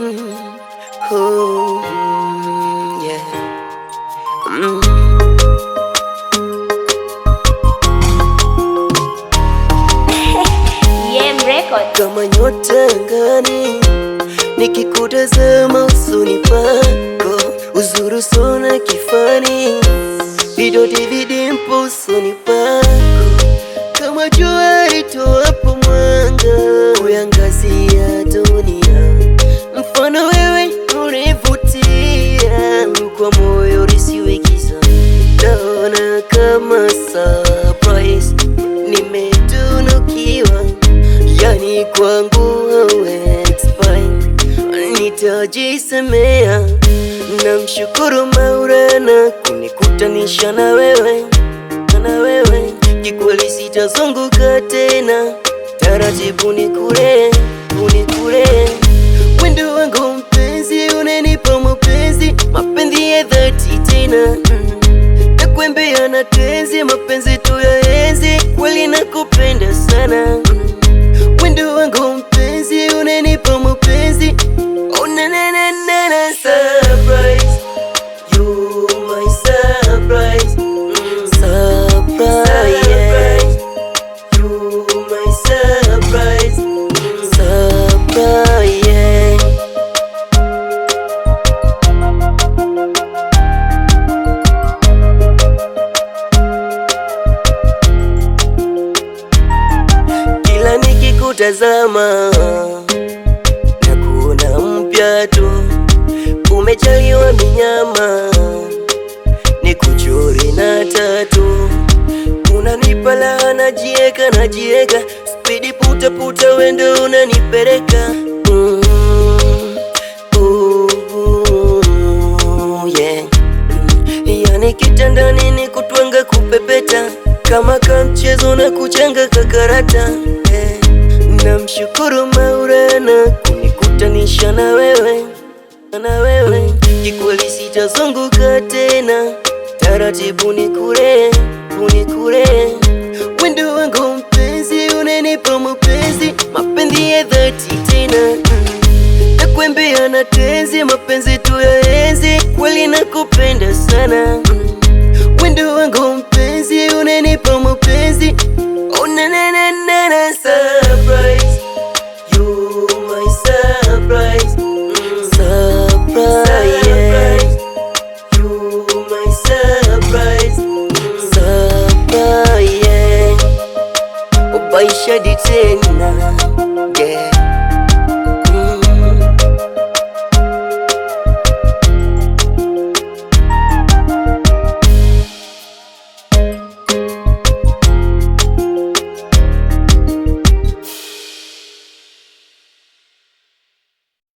Oh, yeah. Yeah, record. Kama nyota angani, nikikutazama usoni pako, uzuri sana kifani, vidoti vidimpo usoni pako, kama jua litoapo mwanga kuiangazia dunia, mfano wewe univutia, kwa moyo lisiwe giza, naona kama surprise nimetunukiwa, yani kwangu wewe expire, nitajisemea namshukuru Maulana kunikutanisha na wewe, kikweli sitazunguka tena, taratibu nikule wendo wangu mpenzi, unanipa mapenzi ya dhati tena, nakwambia na tenzi, mapenzi tu ya enzi, kweli nakupenda sana, wendo wangu mpenzi, unanipa mapenzi, oh na na na na na, surprise, you my surprise, surprise, yeah. You my surprise, surprise, yeah. Kila nikikutazama na kuona mpya tu, umejaliwa minyama, nikuchore na tatu, unanipa laha, najieka spidi puta wendo unanipeleka, yeah. Yani kitandani ni kutwanga kupepeta, kama kamchezo na kuchanga kakarata, yeah. Namshukuru Maulana kunikutanisha na wewe, kikweli sitazunguka tena, taratibu nikule wendo wangu mpenzi, unanipa mapenzi ya dhati tena, nakwambia na tenzi, mapenzi tu ya enzi, kweli nakupenda sana.